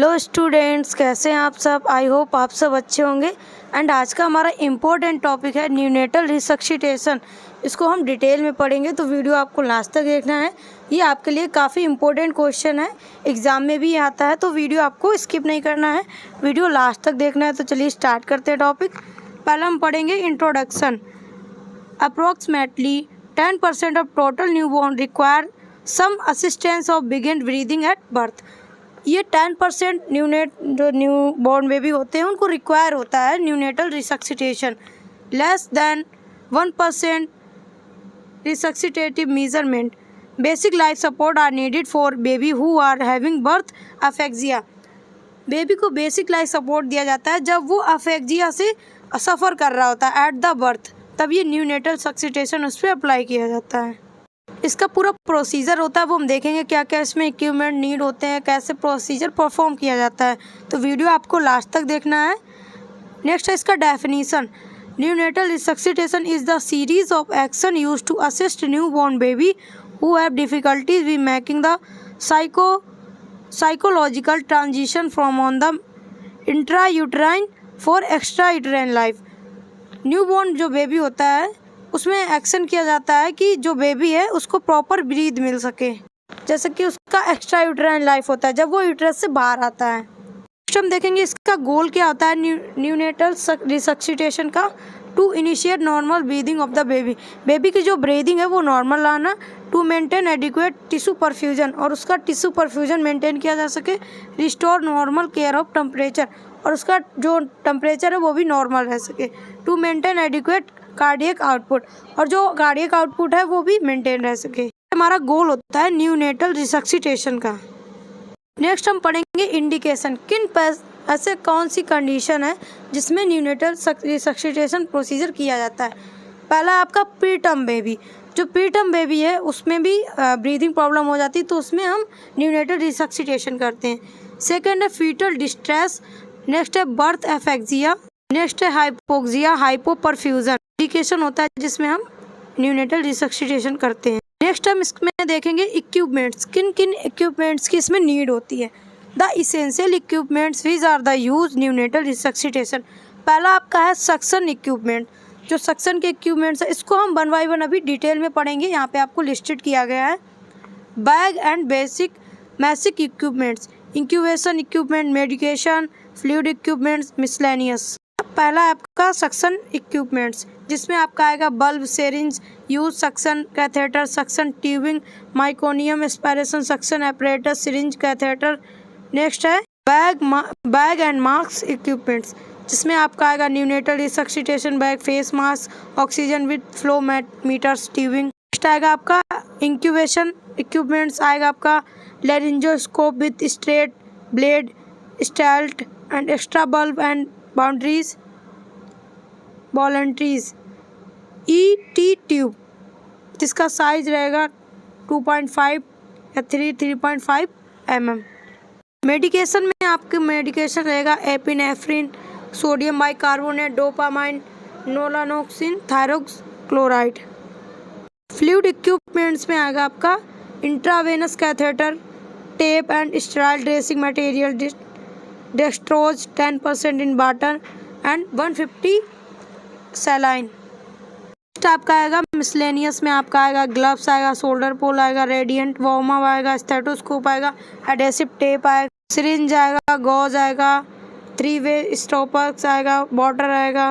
Hello students, कैसे हैं आप सब। आई होप आप सब अच्छे होंगे। एंड आज का हमारा इम्पोर्टेंट टॉपिक है न्यूनेटल रिसक्सिटेशन। इसको हम डिटेल में पढ़ेंगे, तो वीडियो आपको लास्ट तक देखना है। ये आपके लिए काफ़ी इम्पोर्टेंट क्वेश्चन है, एग्ज़ाम में भी आता है, तो वीडियो आपको स्किप नहीं करना है, वीडियो लास्ट तक देखना है। तो चलिए स्टार्ट करते हैं टॉपिक। पहले हम पढ़ेंगे introduction. Approximately 10% of total newborn require some assistance of begin breathing at birth. ये 10% जो न्यू बॉर्न बेबी होते हैं उनको रिक्वायर होता है neonatal resuscitation. Less than 1% resuscitative measurement. Basic life support are needed for baby who are having birth asphyxia. Baby को basic life support दिया जाता है जब वो अफेक्सिया से सफ़र कर रहा होता है एट द बर्थ, तब ये न्यूनेटल रिसक्सिटेशन उस पर अप्लाई किया जाता है। इसका पूरा प्रोसीजर होता है, वो हम देखेंगे क्या क्या इसमें इक्विपमेंट नीड होते हैं, कैसे प्रोसीजर परफॉर्म किया जाता है, तो वीडियो आपको लास्ट तक देखना है। नेक्स्ट है इसका definition. Neonatal resuscitation is the series of action use to assist new born baby who have difficulties we making the psychological transition from on the intra uterine for extra uterine life. New born जो baby होता है उसमें action किया जाता है कि जो baby है उसको प्रॉपर ब्रीथ मिल सके, जैसे कि उसका एक्स्ट्रा यूट्राइन लाइफ होता है जब वो यूट्रस से बाहर आता है। नेक्स्ट हम देखेंगे इसका गोल क्या होता है न्यूनेटल रिसक्सिटेशन का। To initiate normal breathing of the baby. Baby की जो ब्रीदिंग है वो नॉर्मल लाना। To maintain adequate tissue perfusion, और उसका टिश्यू परफ्यूजन मेंटेन किया जा सके। Restore normal care of temperature, और उसका जो टेम्परेचर है वो भी नॉर्मल रह सके। To maintain adequate cardiac output, और जो कार्डियक आउटपुट है वो भी मेंटेन रह सके। हमारा गोल होता है न्यूनेटल रिसक्सिटेशन का। नेक्स्ट हम पढ़ेंगे इंडिकेशन। ऐसे कौन सी कंडीशन है जिसमें न्यूनेटल रिसक्सिटेशन प्रोसीजर किया जाता है। पहला आपका प्रीटर्म बेबी। जो प्रीटर्म बेबी है उसमें भी ब्रीदिंग प्रॉब्लम हो जाती है, तो उसमें हम न्यूनेटल रिसक्सिटेशन करते हैं। सेकेंड है फीटल डिस्ट्रेस। नेक्स्ट है बर्थ एफेक्सिया। नेक्स्ट है हाइपोक्सिया हाइपोपरफ्यूजन। इंडिकेशन होता है जिसमें हम न्यूनेटल रिसक्सिटेशन करते हैं। नेक्स्ट हम इसमें देखेंगे इक्विपमेंट्स। किन किन इक्विपमेंट्स की इसमें नीड होती है। The essential equipments which are the use neonatal resuscitation. पहला आपका है सक्शन इक्विपमेंट। जो सक्शन के इक्विपमेंट्स है इसको हम 1 बाय 1 अभी डिटेल में पढ़ेंगे, यहाँ पे आपको लिस्टेड किया गया है। Bag and basic equipments. Incubation equipment, medication, fluid equipments, miscellaneous. पहला आपका सक्शन इक्विपमेंट्स, जिसमें आपका आएगा bulb, syringe, use suction catheter, suction tubing, meconium aspiration suction apparatus, syringe catheter. Next है बैग एंड मास्क इक्विपमेंट्स, जिसमें आपका आएगा neonatal resuscitation bag, face mask, oxygen with flow meters, tubing. Next आएगा आपका incubation equipments, आएगा आपका laryngoscope with straight blade, stylet and extra bulb and boundaries वॉलंट्रीज। ET tube, जिसका size रहेगा 2.5 या 3.5 mm। मेडिकेशन में आपके मेडिकेशन रहेगा epinephrine, sodium bicarbonate, dopamine, naloxone, थायरोक्लोराइड। फ्लूइड इक्विपमेंट्स में आएगा आपका intravenous catheter, tape and sterile dressing material, dextrose 10% in water and 150 saline. Next आपका आएगा मिसलेनियस में आपका आएगा ग्लव्स आएगा, शोल्डर पोल आएगा, रेडियंट वार्म अप आएगा, स्टेथोस्कोप आएगा, एडेसिव टेप आएगा, सिरिंज आएगा, गॉज आएगा, 3-वे स्टॉपर्स आएगा, वाटर आएगा।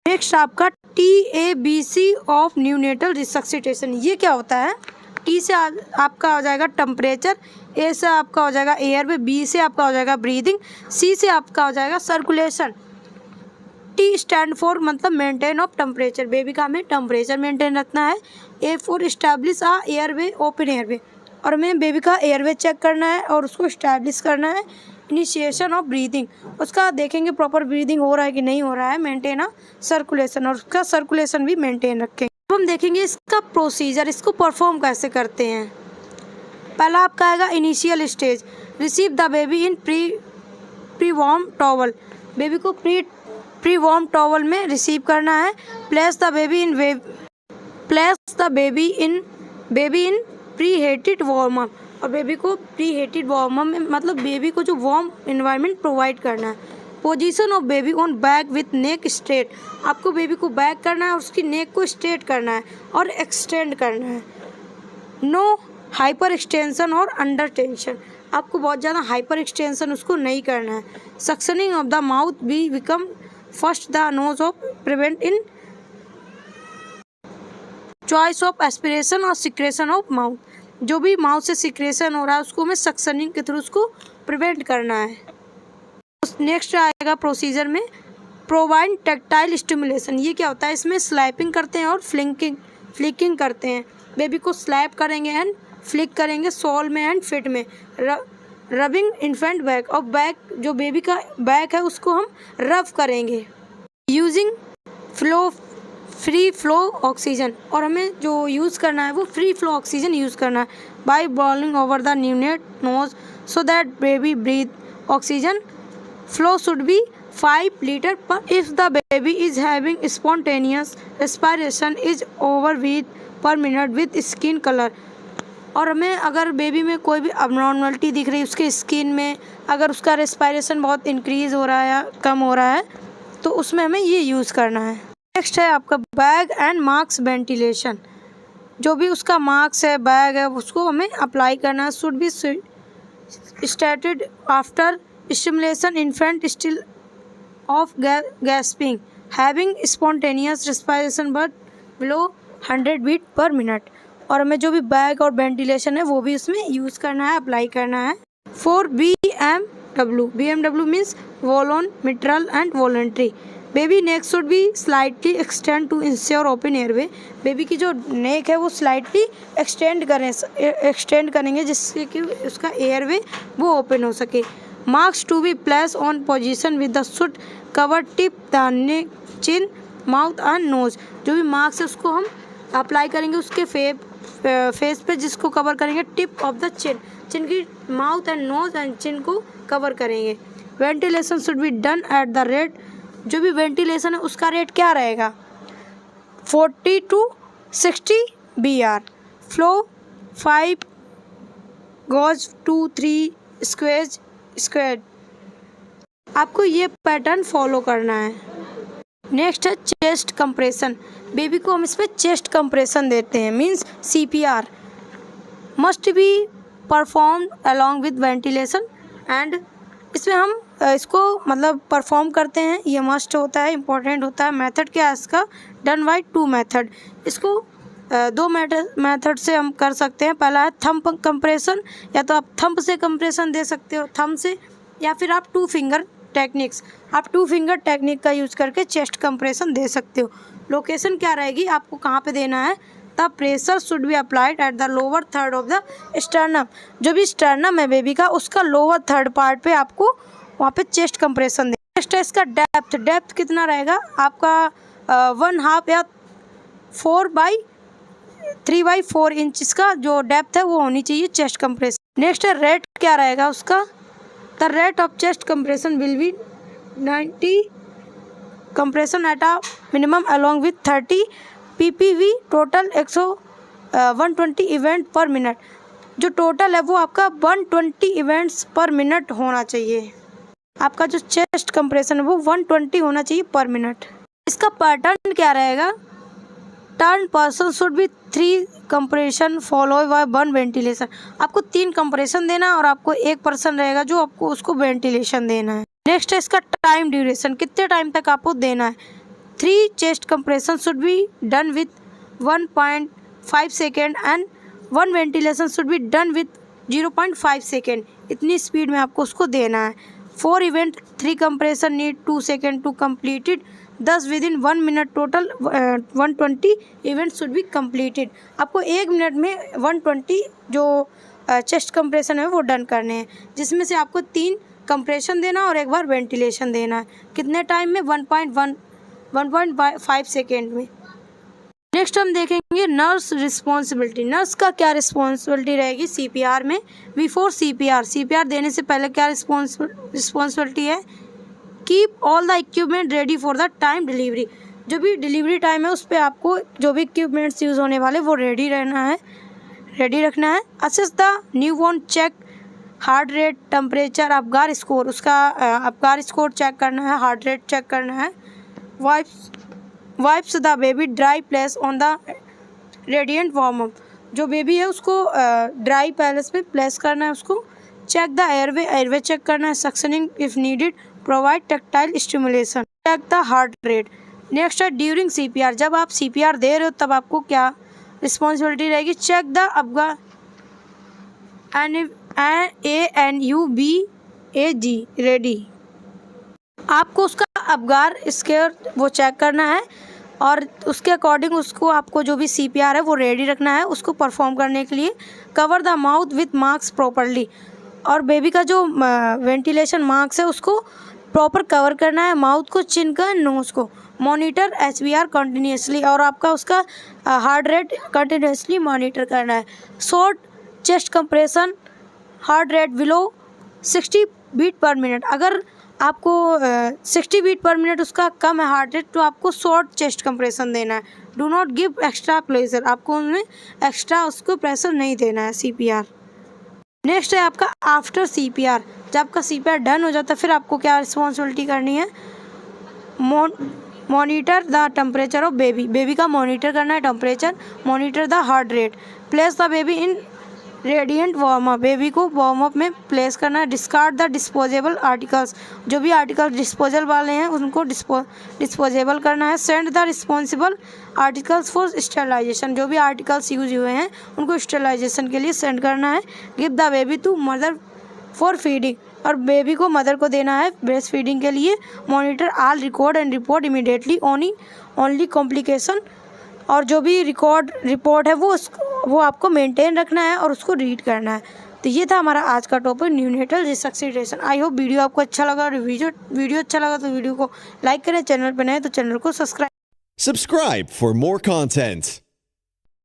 नेक्स्ट आपका TABC ऑफ न्यूनेटल रिसक्सिटेशन। ये क्या होता है। T से आपका हो जाएगा टेम्परेचर, A से आपका हो जाएगा एयरवे, B से आपका हो जाएगा ब्रीदिंग, C से आपका हो जाएगा सर्कुलेशन। T स्टैंड फॉर मतलब मेंटेन ऑफ टेम्परेचर। बेबी का हमें टेम्परेचर मेंटेन रखना है। A for establish airway, open airway, और हमें बेबी का एयरवे चेक करना है और उसको इस्टेब्लिश करना है। इनिशिएशन ऑफ ब्रीदिंग, उसका देखेंगे प्रॉपर ब्रीदिंग हो रहा है कि नहीं हो रहा है। मेंटेन सर्कुलेशन, और उसका सर्कुलेशन भी मेंटेन रखेंगे। अब हम देखेंगे इसका प्रोसीजर, इसको परफॉर्म कैसे करते हैं। पहला आपका आएगा initial stage. Receive the baby in pre warm towel. Baby को प्री वार्म टॉवल में रिसीव करना है। Place the baby in pre heated warm up. और बेबी को प्री हीटेड वार्मर में मतलब बेबी को जो वार्म इन्वायरमेंट प्रोवाइड करना है। Position of baby on back with neck straight, आपको बेबी को बैक करना है और उसकी नेक को स्ट्रेट करना है और एक्सटेंड करना है। नो हाइपर एक्सटेंशन और अंडर टेंशन, आपको बहुत ज़्यादा हाइपर एक्सटेंशन उसको नहीं करना है। Suctioning of the mouth be become first the nose of prevent in choice of aspiration और सिक्रेशन ऑफ माउथ, जो भी माउथ से सिक्रेशन हो रहा है उसको हमें सक्शनिंग के थ्रू उसको प्रिवेंट करना है। नेक्स्ट आएगा प्रोसीजर में प्रोवाइड टैक्टाइल स्टिमुलेशन, ये क्या होता है, इसमें स्लैपिंग करते हैं और फ्लिकिंग करते हैं। बेबी को स्लैप करेंगे एंड फ्लिक करेंगे सोल में एंड फिट में। रबिंग इन्फेंट बैक, और बैक जो बेबी का बैक है उसको हम रब करेंगे। यूजिंग फ्री फ्लो ऑक्सीजन, और हमें जो यूज़ करना है वो फ्री फ्लो ऑक्सीजन यूज़ करना है। By blowing over the neonate nose so that baby breathe oxygen flow should be 5 liter per if the baby is having spontaneous respiration is over beat per minute with skin color, और हमें अगर baby में कोई भी abnormality दिख रही है उसके स्किन में, अगर उसका रेस्पायरेशन बहुत इंक्रीज हो रहा है या कम हो रहा है तो उसमें हमें ये यूज़ करना है। नेक्स्ट है आपका बैग एंड मार्क्स वेंटिलेशन, जो भी उसका मार्क्स है बैग है उसको हमें अप्लाई करना है। Should be started after stimulation infant still of gasping having spontaneous respiration but below 100 beat per minute, और हमें जो भी बैग और वेंटिलेशन है वो भी उसमें यूज़ करना है, अप्लाई करना है। 4 BMW मीन्स वॉलोन mitral and voluntary, baby neck should be slightly extend to ensure open airway, baby की जो नेक है वो स्लाइटली एक्सटेंड करेंगे जिससे कि उसका एयरवे वो ओपन हो सके। Marks to be place on position with the should cover tip the neck chin mouth and nose, जो भी मार्क्स है उसको हम अप्लाई करेंगे उसके फेस पे जिसको कवर करेंगे टिप ऑफ द चिन की mouth and nose and chin को कवर करेंगे। Ventilation should be done at the rate, जो भी वेंटिलेशन है उसका रेट क्या रहेगा 40 to 60 BR, flow 5 gauze 2 3 square, आपको ये पैटर्न फॉलो करना है। नेक्स्ट है चेस्ट कंप्रेशन, बेबी को हम इसमें चेस्ट कंप्रेशन देते हैं means CPR must be perform along with ventilation, and इसमें हम इसको मतलब परफॉर्म करते हैं, ये मस्ट होता है, इम्पोर्टेंट होता है। मेथड क्या है इसका, डन बाय 2 मेथड, इसको 2 मेथड से हम कर सकते हैं। पहला है थंब कंप्रेशन, या तो आप थंब से कंप्रेशन दे सकते हो थंब से, या फिर आप 2 फिंगर टेक्निक्स, आप 2 फिंगर टेक्निक का यूज़ करके चेस्ट कंप्रेशन दे सकते हो। लोकेशन क्या रहेगी, आपको कहाँ पे देना है, the pressure should be applied at the lower third of the sternum, जो भी स्टर्नम है बेबी का उसका लोअर थर्ड पार्ट पे आपको वहाँ पे चेस्ट कंप्रेशन देना। नेक्स्ट है इसका डेप्थ कितना रहेगा आपका 1/2 या 3/4 इंच का जो डेप्थ है वो होनी चाहिए चेस्ट कंप्रेशन। नेक्स्ट है रेट क्या रहेगा उसका, the rate of chest compression will be 90 compression at a minimum along with 30 PPV total 120 event पर मिनट, जो टोटल है वो आपका 120 इवेंट्स पर मिनट होना चाहिए। आपका जो चेस्ट कंप्रेशन है वो 120 होना चाहिए पर मिनट। इसका पैटर्न क्या रहेगा, turn person should be 3 compression follow by 1 ventilation, आपको 3 कंप्रेशन देना और आपको 1 पर्सन रहेगा जो आपको उसको वेंटिलेशन देना है। नेक्स्ट है इसका टाइम ड्यूरेशन, कितने टाइम तक आपको देना है। 3 chest compression should be done with 1.5 second and 1 ventilation should be done with 0.5 second, इतनी स्पीड में आपको उसको देना है। 4 event 3 compression need 2 second to completed, 10 within 1 minute total 120 event should be completed, आपको 1 मिनट में 120 जो चेस्ट कंप्रेशन है वो डन करने हैं, जिसमें से आपको 3 कंप्रेशन देना और 1 बार वेंटिलेशन देना है। कितने टाइम में 1.5 सेकेंड में। नेक्स्ट हम देखेंगे नर्स रिस्पॉन्सिबिलिटी, नर्स का क्या रिस्पॉन्सिबिलिटी रहेगी CPR में। बिफोर CPR देने से पहले क्या रिस्पॉन्सिबिलिटी है, keep all the equipment ready for the time delivery, जो भी डिलीवरी टाइम है उस पर आपको जो भी इक्विपमेंट्स यूज़ होने वाले वो रेडी रहना है। रेडी रखना है। Assess the newborn, check heart rate, temperature, Apgar score, उसका अबगार स्कोर चेक करना है, हार्ट रेट चेक करना है। Wipes the baby dry place on the radiant warm up, जो बेबी है उसको ड्राई पैलेस पे प्लेस करना है उसको। चेक द एयरवे चेक करना है। Suctioning if needed, provide tactile stimulation, check the heart rate. Next है ड्यूरिंग CPR, जब आप CPR दे रहे हो तब आपको क्या रिस्पॉन्सिबिलिटी रहेगी। Check the Apgar ANUBAG ready, आपको उसका अबगार स्केयर वो चेक करना है और उसके अकॉर्डिंग उसको आपको जो भी CPR है वो रेडी रखना है उसको परफॉर्म करने के लिए। Cover the mouth with mask properly, और बेबी का जो वेंटिलेशन मास्क है उसको प्रॉपर कवर करना है, माउथ को, चिन का, नोज़ को। मॉनिटर HBR कंटिन्यूसली, और आपका उसका हार्ट रेट कंटिन्यूसली मॉनिटर करना है। Short chest compression, heart rate below 60 beat per minute, अगर आपको 60 बीट पर मिनट उसका कम है हार्ट रेट तो आपको शॉर्ट चेस्ट कंप्रेशन देना है। Do not give extra pressure, आपको उनमें एक्स्ट्रा उसको प्रेशर नहीं देना है CPR। नेक्स्ट है आपका आफ्टर CPR, जब आपका CPR डन हो जाता है फिर आपको क्या रिस्पॉन्सिबिलिटी करनी है। Monitor the temperature of baby का मॉनिटर करना है temperature. Monitor the heart rate, place the baby in radiant warm up, baby को वार्म अप में प्लेस करना है। डिस्कार्ड द डिस्पोजेबल आर्टिकल्स, जो भी आर्टिकल्स डिस्पोजल वाले हैं उनको डिस्पोजेबल करना है। Send the responsible articles for sterilization, जो भी आर्टिकल्स यूज हुए हैं उनको स्टेरिलाइजेशन के लिए सेंड करना है। Give the baby to mother for feeding, और बेबी को मदर को देना है ब्रेस्ट फीडिंग के लिए। Monitor all record and report immediately only complication, और जो भी रिपोर्ट है वो आपको मेंटेन रखना है और उसको रीड करना है। तो ये था हमारा आज का topic neonatal resuscitation. I hope video आपको अच्छा लगा, और वीडियो अच्छा लगा तो वीडियो को लाइक करें, चैनल पर नए तो चैनल को सब्सक्राइब for more content.